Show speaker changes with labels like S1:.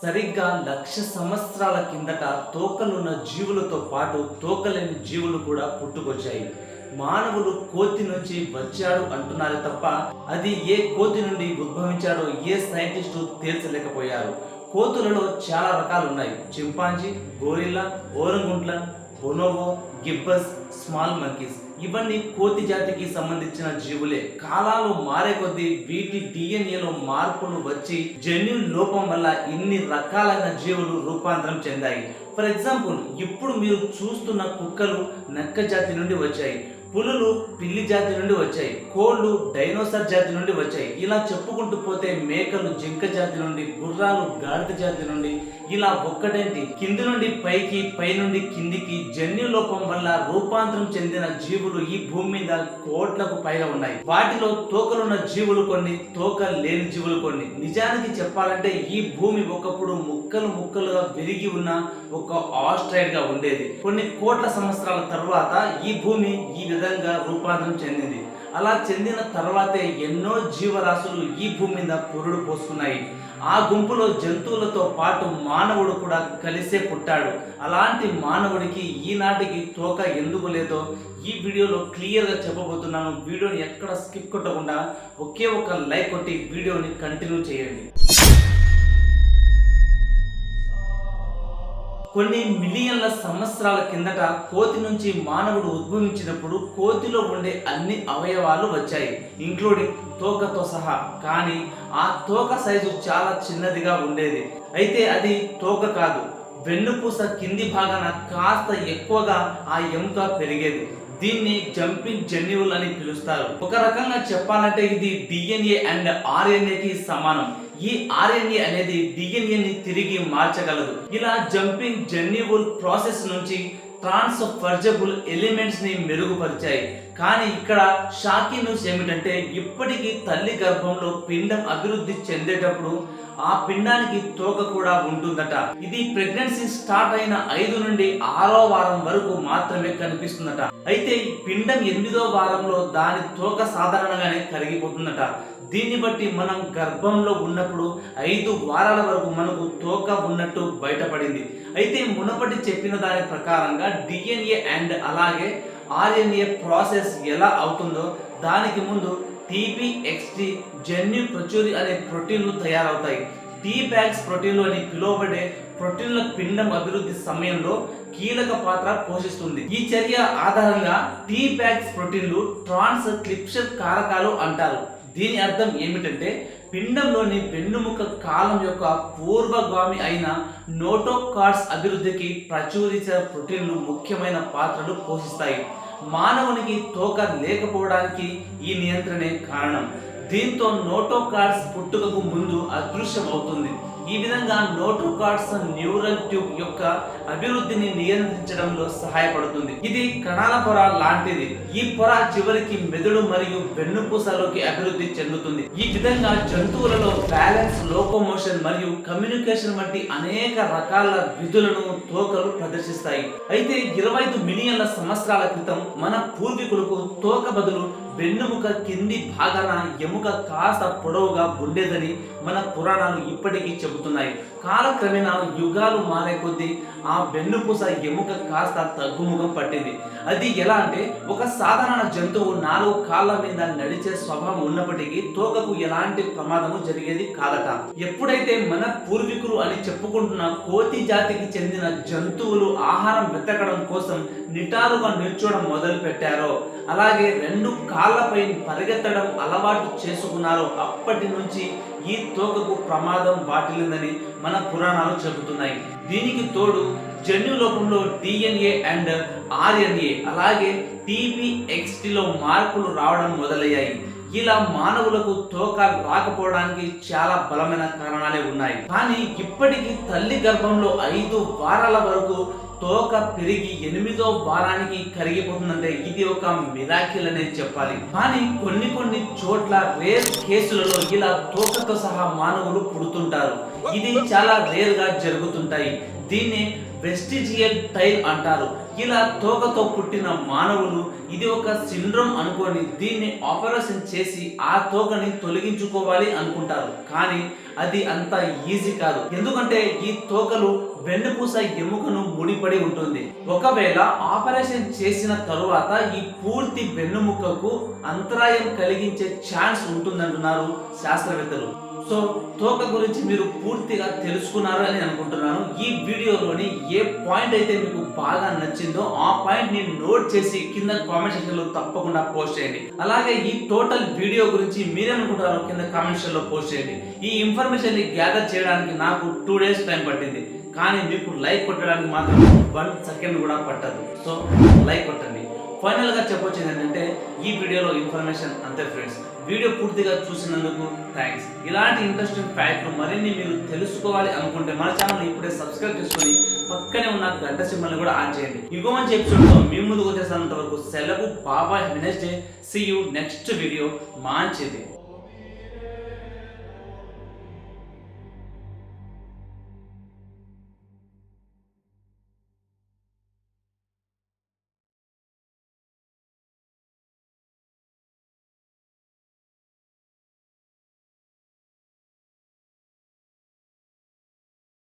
S1: సరిగ్గా 1,00,000 సంవత్సరాల కిందట తోకలున్న జీవులతో పాటు తోకలేని జీవులు కూడా పుట్టుకొచ్చాయి. మానవుడు కోతి నుంచి వచ్చాడు అంటున్నారు తప్ప అది ఏ కోతి నుండి ఉద్భవించాడో ఏ సైంటిస్టు తేల్చలేకపోయారు. కోతులలో చాలా రకాలు ఉన్నాయి. చింపాంజీ, గోరిల్లా, ఓరంగుటన్, బొనోబో, గిబ్బస్, స్మాల్ మంకీస్ ఇవన్నీ కోతి జాతికి సంబంధించిన జీవులే. కాలాలు మారే కొద్దీ వీటి డిఎన్ఏలో మార్పులు వచ్చి జన్యు లోపం వల్ల ఇన్ని రకాలైన జీవులు రూపాంతరం చెందాయి. ఫర్ ఎగ్జాంపుల్, ఇప్పుడు మీరు చూస్తున్న కుక్కలు నక్క జాతి నుండి వచ్చాయి, పులులు పిల్లి జాతి నుండి వచ్చాయి, కోళ్లు డైనోసార్ జాతి నుండి వచ్చాయి. ఇలా చెప్పుకుంటూ పోతే మేకలు జింక జాతి నుండి, గుర్రాలు గాడిద జాతి నుండి, ఇలా ఒక్కటేంటి కింది నుండి పైకి, పై నుండి కిందికి జన్యు లోపం వల్ల రూపాంతరం చెందిన జీవులు ఈ భూమి మీద కోట్లకు పైగా ఉన్నాయి. వాటిలో తోకలున్న జీవులు కొన్ని, తోక లేని జీవులు కొన్ని. నిజానికి చెప్పాలంటే ఈ భూమి ఒకప్పుడు ముక్కలు ముక్కలుగా విరిగి ఉన్న ఒక ఆస్ట్రాయిడ్ గా ఉండేది. కొన్ని కోట్ల సంవత్సరాల తర్వాత ఈ భూమి ఈ విధంగా రూపాంతరం చెందింది. అలా చెందిన తర్వాతే ఎన్నో జీవరాశులు ఈ భూమి మీద పురుడు పోసుకున్నాయి. ఆ గుంపులో జంతువులతో పాటు మానవుడు కూడా కలిసే పుట్టాడు. అలాంటి మానవుడికి ఈనాటికి తోక ఎందుకు లేదో ఈ వీడియోలో క్లియర్గా చెప్పబోతున్నాను. వీడియోని ఎక్కడ స్కిప్ కొట్టకుండా ఒకే ఒక లైక్ కొట్టి వీడియోని కంటిన్యూ చేయండి. కొన్ని మిలియన్ల సంవత్సరాల కిందట కోతి నుంచి మానవుడు ఉద్భవించినప్పుడు కోతిలో ఉండే అన్ని అవయవాలు వచ్చాయి, ఇంక్లూడింగ్ తోకతో సహా. కానీ ఆ తోక సైజు చాలా చిన్నదిగా ఉండేది. అయితే అది తోక కాదు, వెన్నుపూస కింది భాగాన కాస్త ఎక్కువగా ఆ ఎముక పెరిగేది. దీన్ని జంపింగ్ జన్యువులు అని పిలుస్తారు. ఒక రకంగా చెప్పాలంటే ఇది డిఎన్ఏ అండ్ ఆర్ఎన్ఏకి సమానం. ఈ ఆర్ఎన్ఏ అనేది డిఎన్ఏని తిరిగి మార్చగలదు. ఇలా జంపింగ్ జన్యువుల్ ప్రాసెస్ నుంచి ట్రాన్స్ఫర్జబుల్ ఎలిమెంట్స్ ని మెరుగుపరిచాయి. కానీ ఇక్కడ షాకింగ్ న్యూస్ ఏమిటంటే ఇప్పటికీ తల్లి గర్భంలో పిండం అభివృద్ధి చెందేటప్పుడు ఆ పిండానికి తోక కూడా ఉంటుందట. ఇది ప్రెగ్నెన్సీ స్టార్ట్ అయిన 5 నుండి 6వ వారం వరకు మాత్రమే కనిపిస్తుందట. అయితే పిండం 8వ వారంలో దాని తోక సాధారణంగానే కరిగిపోతుందట. దీన్ని బట్టి మనం గర్భంలో ఉన్నప్పుడు 5 వారాల వరకు మనకు తోక ఉన్నట్టు బయటపడింది. అయితే మునపటి చెప్పిన దాని ప్రకారంగా డిఎన్ఏ అండ్ అలాగే ఆర్ఎన్ఏ ప్రాసెస్ ఎలా అవుతుందో దానికి ముందు టీబీఎక్స్టీ జన్యు ప్రచురి అనే ప్రోటీన్లు తయారవుతాయి. టీ బ్యాగ్స్ ప్రోటీన్లు అని పిలువబడే ప్రోటీన్ల పిండం అభివృద్ధి సమయంలో కీలక పాత్ర పోషిస్తుంది. ఈ చర్య ఆధారంగా టీ బ్యాగ్స్ ప్రోటీన్లు ట్రాన్స్క్రిప్షన్ కారకాలు అంటారు. దీని అర్థం ఏమిటంటే పిండంలోని వెన్నుముక కాలం యొక్క పూర్వగామి అయిన నోటోకార్డ్స్ అభివృద్ధికి ప్రచురించ ప్రోటీన్లు ముఖ్యమైన పాత్రలు పోషిస్తాయి. మానవునికి తోక లేకపోవడానికి ఈ నియంత్రణే కారణం. దీంతో నోటోకార్డ్స్ పుట్టుకకు ముందు అదృశ్యం అవుతుంది. ఈ విధంగా నోటోకార్డ్స్ న్యూరల్ ట్యూబ్ యొక్క అభివృద్ధిని నియంత్రించడంలో సహాయపడుతుంది. ఇది కణాల పొర లాంటిది. ఈ పొర చివరికి మెదడు మరియు వెన్నుపూసలోకి అభివృద్ధి చెందుతుంది. ఈ విధంగా జంతువులలో బ్యాలెన్స్, లోకోమోషన్ మరియు కమ్యూనికేషన్ వంటి అనేక రకాల విధులను తోకలు ప్రదర్శిస్తాయి. అయితే 25 మిలియన్ల సంవత్సరాల క్రితం మన పూర్వీకులకు తోక బదులు వెన్నుముక కింది భాగాన ఎముక కాస్త పొడవుగా ఉండేదని మన పురాణాలు ఇప్పటికీ చెబుతున్నాయి. కాలక్రమేణా యుగాలు మారే కొద్దీ ఆ వెన్నుపూస ఎముక కాస్త తగ్గుముఖం పట్టింది. అది ఎలా అంటే ఒక సాధారణ జంతువు 4 కాళ్ళ మీద నడిచే స్వభావం ఉన్నప్పటికీ తోకకు ఎలాంటి ప్రమాదము జరిగేది కాదట. ఎప్పుడైతే మన పూర్వీకులు అని చెప్పుకుంటున్న కోతి జాతికి చెందిన జంతువులు ఆహారం వెతకడం కోసం నిటారుగా నిల్చోవడం మొదలు పెట్టారో, అలాగే 2 కాళ్ళపై పరిగెత్తడం అలవాటు చేసుకున్నారో అప్పటి నుంచి ఈ తోకకు ప్రమాదం వాటిల్లిందని మన పురాణాలు చెబుతున్నాయి. దీనికి తోడు జన్యు లోపంలో డిఎన్ఏ అండ్ ఆర్ఎన్ఏ అలాగే టీబీఎక్స్టీలో మార్పులు రావడం మొదలయ్యాయి. ఇలా మానవులకు తోక రాకపోవడానికి చాలా బలమైన కారణాలే ఉన్నాయి. కానీ ఇప్పటికీ తల్లి గర్భంలో 5 వారాల వరకు తోక పెరిగి 8వ వారానికి కరిగిపోతుందంటే ఇది ఒక మిరాకిల్ అనే చెప్పాలి. కానీ కొన్ని చోట్ల రేర్ కేసులలో ఇలా తోకతో సహా మానవులు పుడుతుంటారు. ఇది చాలా రేర్ గా జరుగుతుంటాయి. దీన్ని వెస్టిజియల్ టైల్ అంటారు. ఇలా తోకతో పుట్టిన మానవులు ఇది ఒక సిండ్రోమ్ అనుకొని దీన్ని ఆపరేషన్ చేసి ఆ తోకని తొలగించుకోవాలి అనుకుంటారు. కానీ అది అంత ఈజీ కాదు. ఎందుకంటే ఈ తోకలు వెన్నుపూస ఎముకను ముడిపడి ఉంటుంది. ఒకవేళ ఆపరేషన్ చేసిన తరువాత ఈ పూర్తి వెన్నుముక్కకు అంతరాయం కలిగించే ఛాన్స్ ఉంటుందంటున్నారు శాస్త్రవేత్తలు. సో తోక గురించి మీరు పూర్తిగా తెలుసుకున్నారు అని అనుకుంటున్నాను. ఈ వీడియోలోని ఏ పాయింట్ అయితే మీకు బాగా నచ్చిందో ఆ పాయింట్ ని నోట్ చేసి కింద కామెంట్ సెక్షన్ లో తప్పకుండా పోస్ట్ చేయండి. అలాగే ఈ టోటల్ వీడియో గురించి మీరేమనుకుంటారో కింద కామెంట్ సెక్షన్ లో పోస్ట్ చేయండి. ఈ ఇన్ఫర్మేషన్ ని గ్యాదర్ చేయడానికి నాకు 2 days టైం పట్టింది. కానీ మీకు లైక్ కొట్టడానికి మాత్రం 1 second కూడా పట్టదు. సో లైక్ కొట్టండి. ఫైనల్ గా చెప్పొచ్చేది ఏంటంటే ఈ వీడియోలో ఇన్ఫర్మేషన్ అంతే ఫ్రెండ్స్. వీడియో పూర్తిగా చూసినందుకు థ్యాంక్స్. ఇలాంటి ఇంట్రెస్టింగ్ ఫ్యాక్ట్లు మరిన్ని మీరు తెలుసుకోవాలి అనుకుంటే మన ఛానల్ ఇప్పుడే సబ్స్క్రైబ్ చేసుకొని పక్కనే ఉన్న గంట సింబల్ని కూడా ఆన్ చేయండి. ఇంకో మంచి ఎపిసోడ్తో మీ ముందుకు వచ్చేసినంత వరకు సెలవు. బాబాయ్. Next day. See you next video. మంచిది.